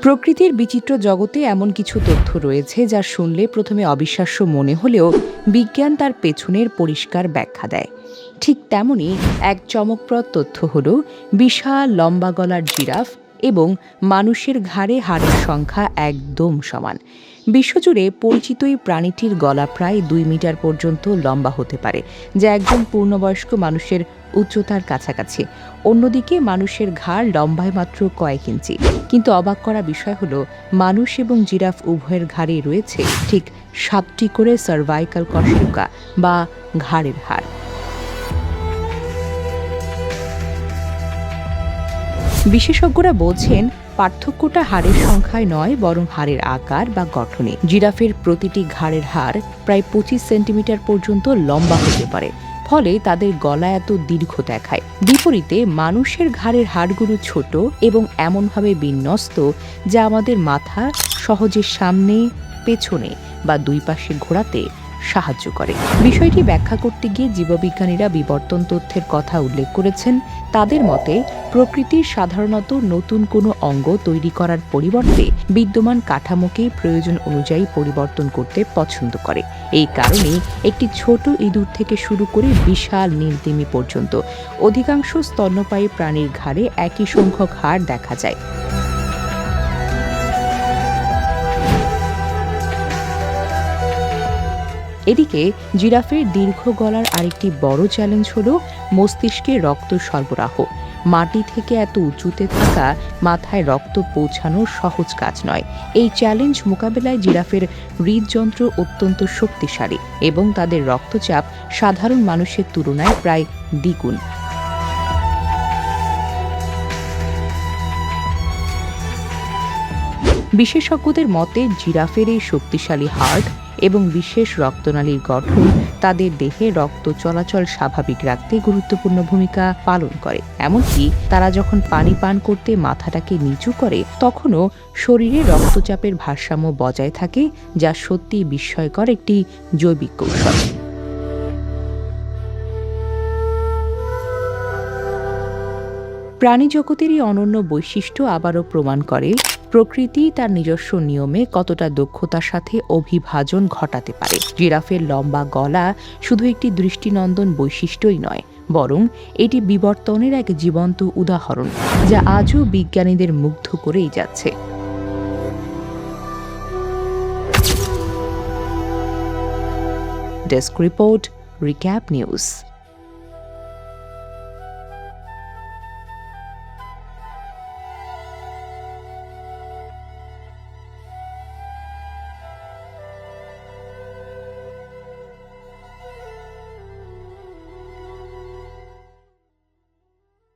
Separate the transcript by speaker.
Speaker 1: প্রকৃতির বিচিত্র জগতে এমন কিছু তথ্য রয়েছে যা শুনলে প্রথমে অবিশ্বাস্য মনে হলেও বিজ্ঞান তার পেছনের পরিষ্কার ব্যাখ্যা দেয়। ঠিক তেমনি এক চমকপ্রদ তথ্য হল বিশাল লম্বা গলার জিরাফ এবং মানুষের ঘাড়ে হাড়ের সংখ্যা একদম সমান। বিশ্বজুড়ে পরিচিত এই প্রাণীটির গলা প্রায় ২ মিটার পর্যন্ত লম্বা হতে পারে, যা একজন পূর্ণবয়স্ক মানুষের উচ্চতার কাছাকাছি। অন্যদিকে মানুষের ঘাড় লম্বায় মাত্র কয়েক ইঞ্চি, কিন্তু অবাক করা বিষয় হলো মানুষ এবং জিরাফ উভয়ের ঘাড়ে রয়েছে ঠিক ৭টি করে সার্ভাইকাল কশেরুকা বা ঘাড়ের হাড়। বিশেষজ্ঞরা বলছেন পার্থক্যটা হাড়ের সংখ্যায় নয়, বরং হাড়ের আকার বা গঠনে। জিরাফের প্রতিটি ঘাড়ের হাড় প্রায় ২৫ সেন্টিমিটার পর্যন্ত লম্বা হতে পারে, ফলে তাদের গলা এত দীর্ঘ দেখায়। বিপরীতে মানুষের ঘাড়ের হাড়গুলো ছোট এবং এমনভাবে বিন্যস্ত যা আমাদের মাথা সহজে সামনে, পেছনে বা দুই পাশে ঘোরাতে সাহায্য করে। বিষয়টি ব্যাখ্যা করতে গিয়ে জীববিজ্ঞানীরা বিবর্তন তথ্যের কথা উল্লেখ করেছেন। তাদের মতে প্রকৃতির সাধারণত নতুন কোনো অঙ্গ তৈরি করার পরিবর্তে বিদ্যমান কাঠামোকে প্রয়োজন অনুযায়ী পরিবর্তন করতে পছন্দ করে। এই কারণে একটি ছোট ইঁদুর থেকে শুরু করে বিশাল নীলতিমি পর্যন্ত অধিকাংশ স্তন্যপায়ী প্রাণীর ঘাড়ে একই সংখ্যক হাড় দেখা যায়। এদিকে জিরাফের দীর্ঘ গলার আরেকটি বড় চ্যালেঞ্জ হল মস্তিষ্কে রক্ত সরবরাহ। মাটি থেকে এত উঁচুতে থাকা মাথায় রক্ত পৌঁছানো সহজ কাজ নয়। এই চ্যালেঞ্জ মোকাবেলায় জিরাফের হৃদযন্ত্র অত্যন্ত শক্তিশালী এবং তাদের রক্তচাপ সাধারণ মানুষের তুলনায় প্রায় দ্বিগুণ। বিশেষজ্ঞদের মতে জিরাফের এই শক্তিশালী হার্ট এবং বিশেষ রক্তনালীর গঠন তাদের দেহে রক্ত চলাচল স্বাভাবিক রাখতে গুরুত্বপূর্ণ ভূমিকা পালন করে। এমনকি তারা যখন পানি পান করতে মাথাটাকে নিচু করে, তখনও শরীরে রক্তচাপের ভারসাম্য বজায় থাকে, যা সত্যি বিস্ময়কর একটি জৈবিক কৌশল। প্রাণীজগতের এই অনন্য বৈশিষ্ট্য আবারও প্রমাণ করে প্রকৃতি তার নিজস্ব নিয়মে কতটা দক্ষতার সাথে অভিভাজন ঘটাতে পারে। জিরাফের লম্বা গলা শুধু একটি দৃষ্টিনন্দন বৈশিষ্ট্যই নয়, বরং এটি বিবর্তনের এক জীবন্ত উদাহরণ, যা আজও বিজ্ঞানীদের মুগ্ধ করেই যাচ্ছে। Desk report, recap news.